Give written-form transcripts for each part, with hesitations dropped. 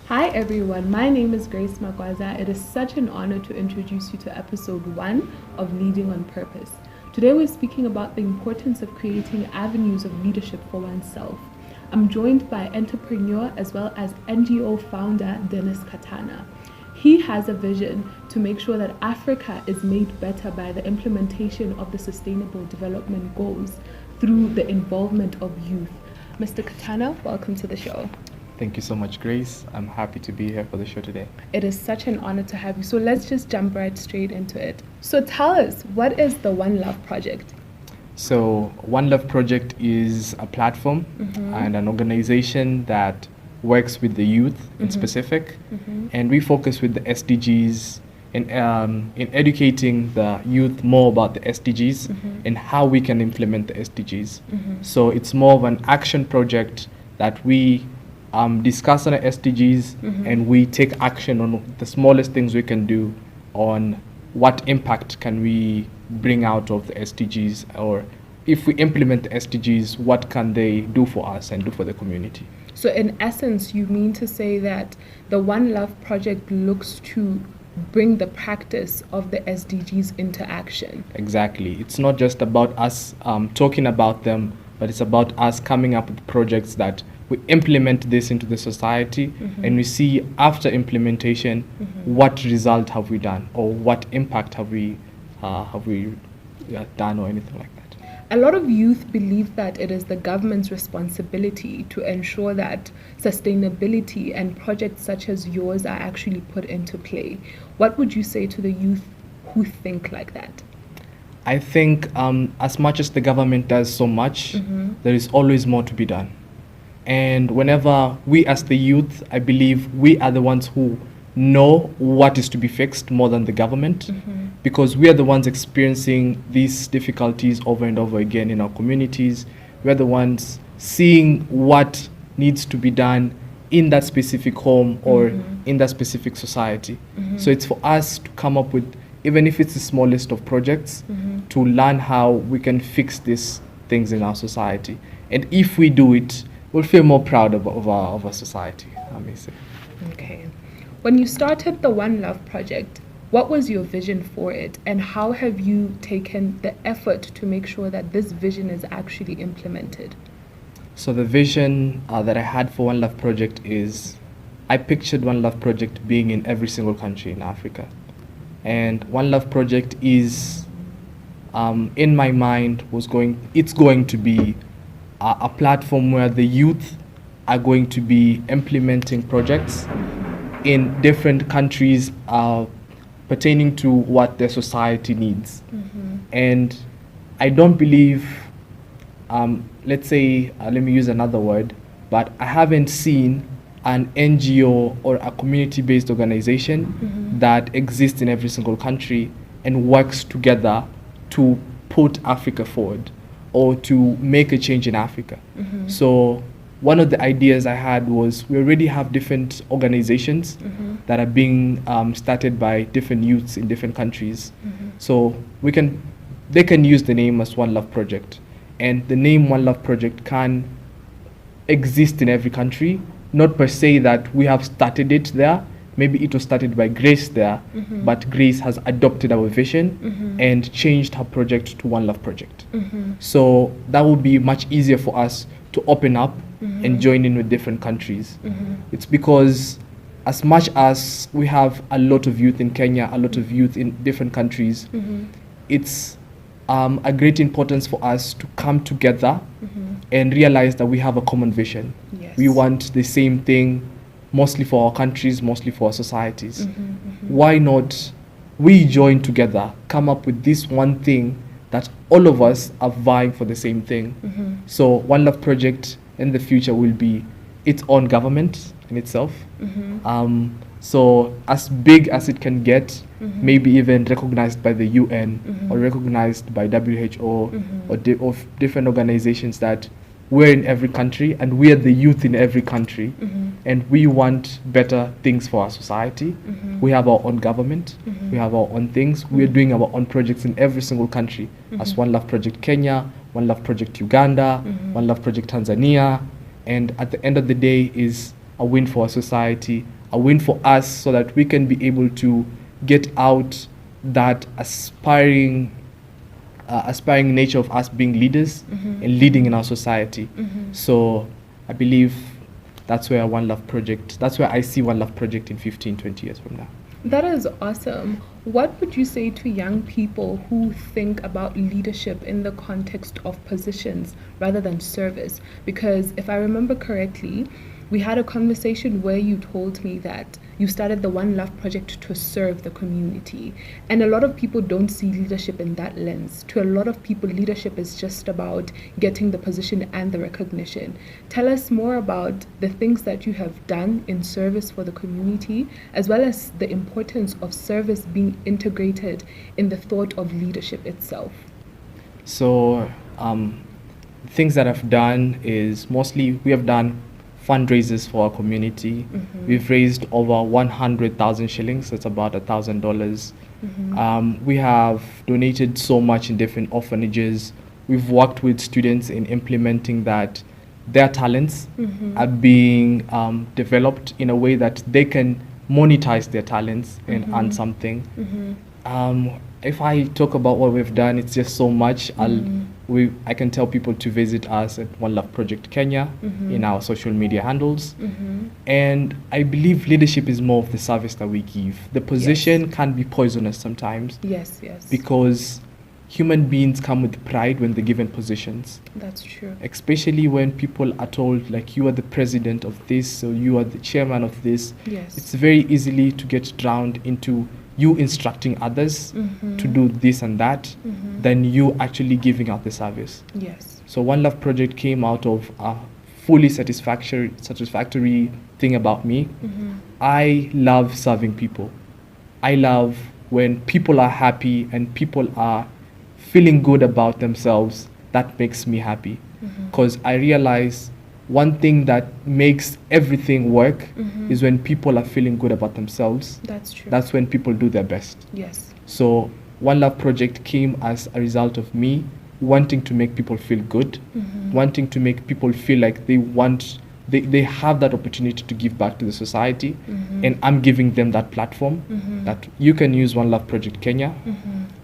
Hi everyone, my name is Grace Magwaza. It is such an honor to introduce you to episode 1 of Leading on Purpose. Today we're speaking about the importance of creating avenues of leadership for oneself. I'm joined by entrepreneur as well as NGO founder Denis Katana. He has a vision to make sure that Africa is made better by the implementation of the Sustainable Development Goals through the involvement of youth. Mr. Katana, welcome to the show. Thank you so much, Grace. I'm happy to be here for the show today. It is such an honor to have you. So let's just jump right straight into it. So tell us, what is the One Love Project? So One Love Project is a platform and an organization that works with the youth in specific. And we focus with the SDGs in educating the youth more about the SDGs and how we can implement the SDGs. So it's more of an action project that we discuss on the SDGs and we take action on the smallest things we can do on what impact can we bring out of the SDGs, or if we implement the SDGs, what can they do for us and do for the community. So in essence, you mean to say that the One Love Project looks to bring the practice of the SDGs into action? Exactly. It's not just about us talking about them, but it's about us coming up with projects that we implement this into the society and we see after implementation what result have we done or what impact have we done or anything like that. A lot of youth believe that it is the government's responsibility to ensure that sustainability and projects such as yours are actually put into play. What would you say to the youth who think like that? I think as much as the government does so much, there is always more to be done. And whenever we as the youth, I believe we are the ones who know what is to be fixed more than the government, because we are the ones experiencing these difficulties over and over again in our communities. We're the ones seeing what needs to be done in that specific home or in that specific society. So it's for us to come up with, even if it's the smallest of projects, to learn how we can fix these things in our society. And if we do it, we'll feel more proud of our society, I may say. Okay. When you started the One Love Project, what was your vision for it, and how have you taken the effort to make sure that this vision is actually implemented? So the vision that I had for One Love Project is, I pictured One Love Project being in every single country in Africa. And One Love Project is, in my mind, it's going to be a platform where the youth are going to be implementing projects in different countries pertaining to what their society needs. And I don't believe, let me use another word, but I haven't seen an NGO or a community-based organization that exists in every single country and works together to put Africa forward or to make a change in Africa. So one of the ideas I had was, we already have different organizations that are being started by different youths in different countries. So they can use the name as One Love Project. And the name One Love Project can exist in every country, not per se that we have started it there. Maybe it was started by Grace there, but Grace has adopted our vision and changed her project to One Love Project. So that will be much easier for us to open up and join in with different countries. It's because as much as we have a lot of youth in Kenya, a lot of youth in different countries, it's a great importance for us to come together and realize that we have a common vision. Yes. We want the same thing, mostly for our countries, mostly for our societies. Why not we join together, come up with this one thing that all of us are vying for the same thing? So One Love Project in the future will be its own government in itself. So as big as it can get, maybe even recognized by the UN or recognized by WHO or different organizations that we're in every country and we are the youth in every country and we want better things for our society. We have our own government, we have our own things, we are doing our own projects in every single country as One Love Project Kenya, One Love Project Uganda, One Love Project Tanzania, and at the end of the day is a win for our society, a win for us, so that we can be able to get out that aspiring nature of us being leaders and leading in our society. So I believe that's where I see One Love Project in 15, 20 years from now. That is awesome. What would you say to young people who think about leadership in the context of positions rather than service? Because if I remember correctly, we had a conversation where you told me that you started the One Love Project to serve the community. And a lot of people don't see leadership in that lens. To a lot of people, leadership is just about getting the position and the recognition. Tell us more about the things that you have done in service for the community, as well as the importance of service being integrated in the thought of leadership itself. So, things that I've done is mostly we have done fundraisers for our community. We've raised over 100,000 shillings. That's about $1,000. We have donated so much in different orphanages. We've worked with students in implementing that their talents are being developed in a way that they can monetize their talents and earn something. If I talk about what we've done, it's just so much. I can tell people to visit us at One Love Project Kenya in our social media handles. And I believe leadership is more of the service that we give. The position can be poisonous sometimes. Yes. Because human beings come with pride when they're given positions. That's true. Especially when people are told, like, you are the president of this, or you are the chairman of this. Yes. It's very easily to get drowned into you instructing others to do this and that, than you actually giving out the service. Yes. So One Love Project came out of a fully satisfactory thing about me. I love serving people. I love when people are happy and people are feeling good about themselves. That makes me happy, because I realize one thing that makes everything work is when people are feeling good about themselves. That's true. That's when people do their best. Yes. So One Love Project came as a result of me wanting to make people feel good, wanting to make people feel like they have that opportunity to give back to the society, and I'm giving them that platform that you can use One Love Project Kenya.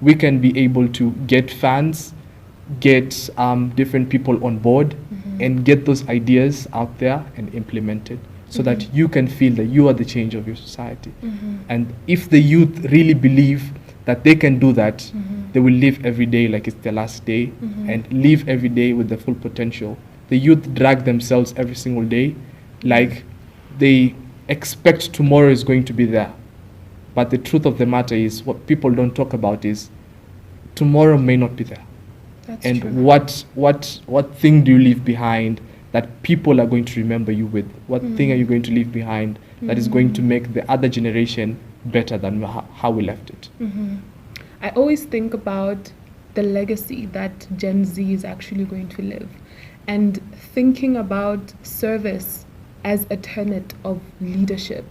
We can be able to get fans, get different people on board, and get those ideas out there and implemented, so that you can feel that you are the change of your society. And if the youth really believe that they can do that, they will live every day like it's their last day, and live every day with the full potential. The youth drag themselves every single day like they expect tomorrow is going to be there. But the truth of the matter is, what people don't talk about is tomorrow may not be there. That's and true. what thing do you leave behind that people are going to remember you with? What thing are you going to leave behind that is going to make the other generation better than how we left it? I always think about the legacy that Gen Z is actually going to live, and thinking about service as a tenet of leadership.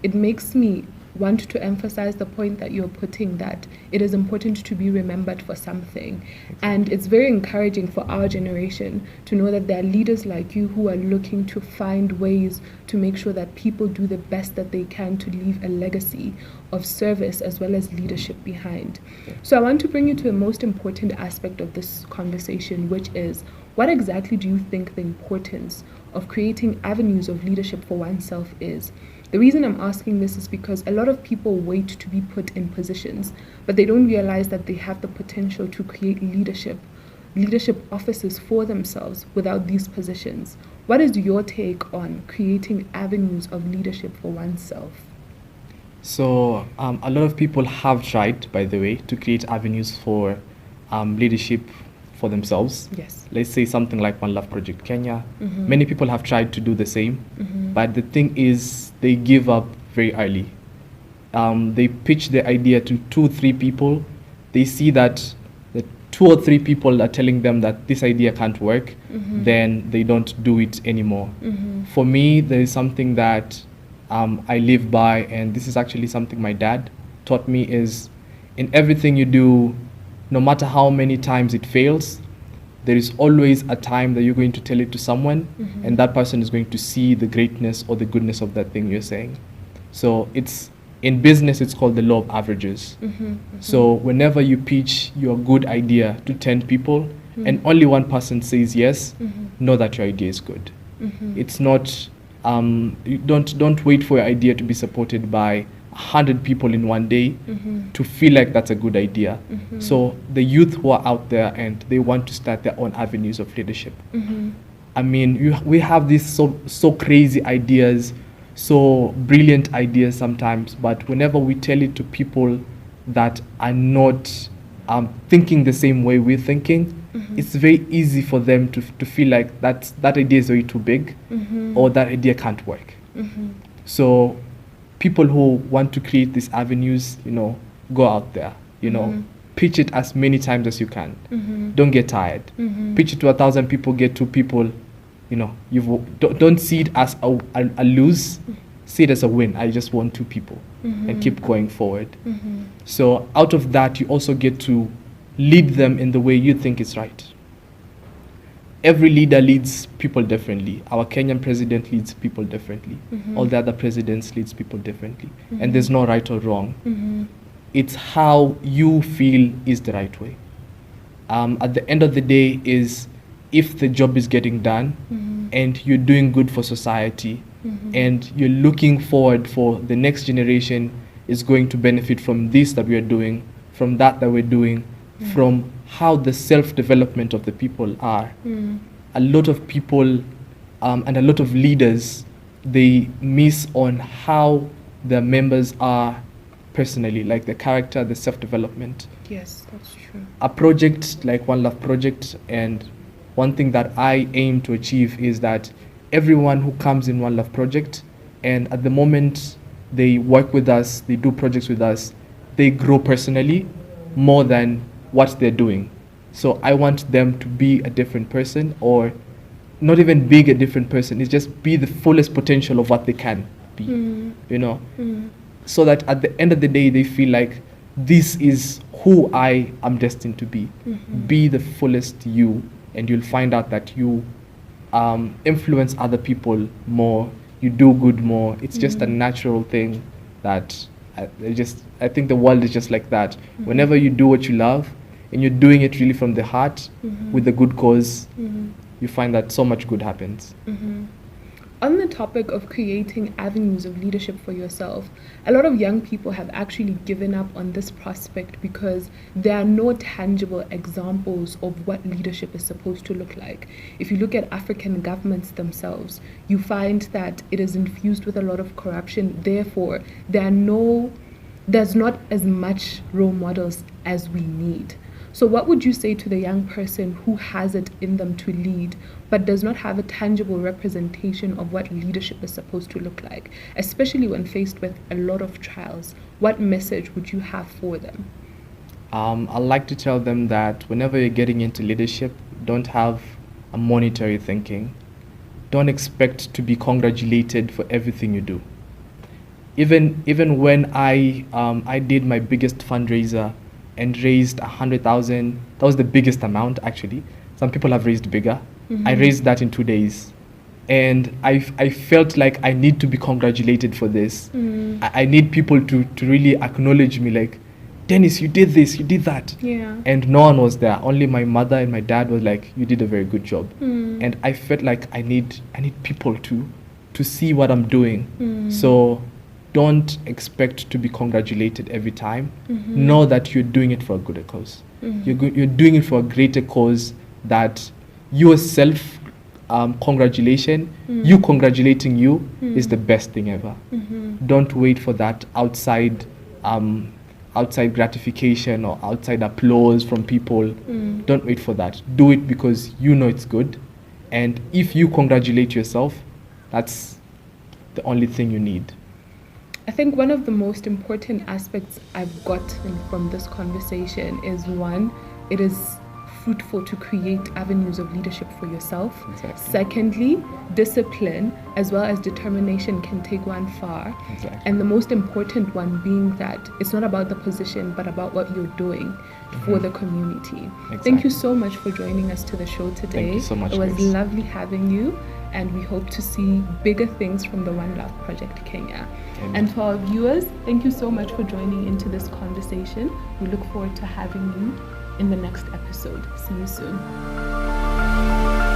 It makes me want to emphasize the point that you're putting, that it is important to be remembered for something. And it's very encouraging for our generation to know that there are leaders like you who are looking to find ways to make sure that people do the best that they can to leave a legacy of service as well as leadership behind. So I want to bring you to the most important aspect of this conversation, which is, what exactly do you think the importance of creating avenues of leadership for oneself is? The reason I'm asking this is because a lot of people wait to be put in positions, but they don't realize that they have the potential to create leadership offices for themselves without these positions. What is your take on creating avenues of leadership for oneself? So a lot of people have tried, by the way, to create avenues for leadership for themselves. Yes. Let's say something like One Love Project Kenya. Many people have tried to do the same, but the thing is, they give up very early. They pitch the idea to 2-3 people. They see that the 2 or 3 people are telling them that this idea can't work, then they don't do it anymore. For me, there is something that I live by, and this is actually something my dad taught me, is in everything you do, no matter how many times it fails, there is always a time that you're going to tell it to someone, and that person is going to see the greatness or the goodness of that thing you're saying. So it's in business, it's called the law of averages. So whenever you pitch your good idea to 10 people and only one person says yes, know that your idea is good. It's not, you don't wait for your idea to be supported by 100 people in one day to feel like that's a good idea. So the youth who are out there and they want to start their own avenues of leadership. I mean, we have these so crazy ideas, so brilliant ideas sometimes, but whenever we tell it to people that are not thinking the same way we're thinking, it's very easy for them to feel like that idea is way too big, or that idea can't work. So people who want to create these avenues, go out there, pitch it as many times as you can. Don't get tired. Pitch it to 1,000 people, get 2 people. Don't see it as a lose. See it as a win. I just want 2 people, and keep going forward. So out of that, you also get to lead them in the way you think is right. Every leader leads people differently. Our Kenyan president leads people differently. All the other presidents leads people differently. And there's no right or wrong. It's how you feel is the right way. At the end of the day is if the job is getting done and you're doing good for society and you're looking forward for the next generation is going to benefit from this that we are doing, from that we're doing, from how the self-development of the people are. A lot of people and a lot of leaders, they miss on how the members are personally, like the character, the self-development. Yes, that's true. A project like One Love Project, and one thing that I aim to achieve is that everyone who comes in One Love Project, and at the moment they work with us, they do projects with us, they grow personally more than what they're doing. So I want them to be a different person, or not even being a different person, it's just be the fullest potential of what they can be, so that at the end of the day, they feel like this is who I am destined to be. Be the fullest you, and you'll find out that you influence other people more, you do good more. It's just a natural thing that I think the world is just like that. Whenever you do what you love, and you're doing it really from the heart with a good cause, you find that so much good happens. On the topic of creating avenues of leadership for yourself, a lot of young people have actually given up on this prospect because there are no tangible examples of what leadership is supposed to look like. If you look at African governments themselves, you find that it is infused with a lot of corruption. Therefore, there's not as much role models as we need. So what would you say to the young person who has it in them to lead, but does not have a tangible representation of what leadership is supposed to look like, especially when faced with a lot of trials? What message would you have for them? I'd like to tell them that whenever you're getting into leadership, don't have a monetary thinking. Don't expect to be congratulated for everything you do. Even when I did my biggest fundraiser and raised 100,000. That was the biggest amount, actually. Some people have raised bigger. I raised that in 2 days. And I felt like I need to be congratulated for this. I need people to really acknowledge me, like, Denis, you did this, you did that. Yeah. And no one was there. Only my mother and my dad was like, you did a very good job. And I felt like I need people to see what I'm doing. So don't expect to be congratulated every time. Know that you're doing it for a good cause. You're doing it for a greater cause, that yourself congratulation, you congratulating you is the best thing ever. Don't wait for that outside gratification or outside applause from people. Don't wait for that. Do it because you know it's good. And if you congratulate yourself, that's the only thing you need. I think one of the most important aspects I've gotten from this conversation is, one, it is fruitful to create avenues of leadership for yourself. Exactly. Secondly, discipline as well as determination can take one far. Exactly. And the most important one being that it's not about the position, but about what you're doing for the community. Exactly. Thank you so much for joining us to the show today. Thank you so much, It was Grace. lovely having you. and we hope to see bigger things from the One Love Project Kenya. Amen. And for our viewers, thank you so much for joining into this conversation. We look forward to having you in the next episode. See you soon.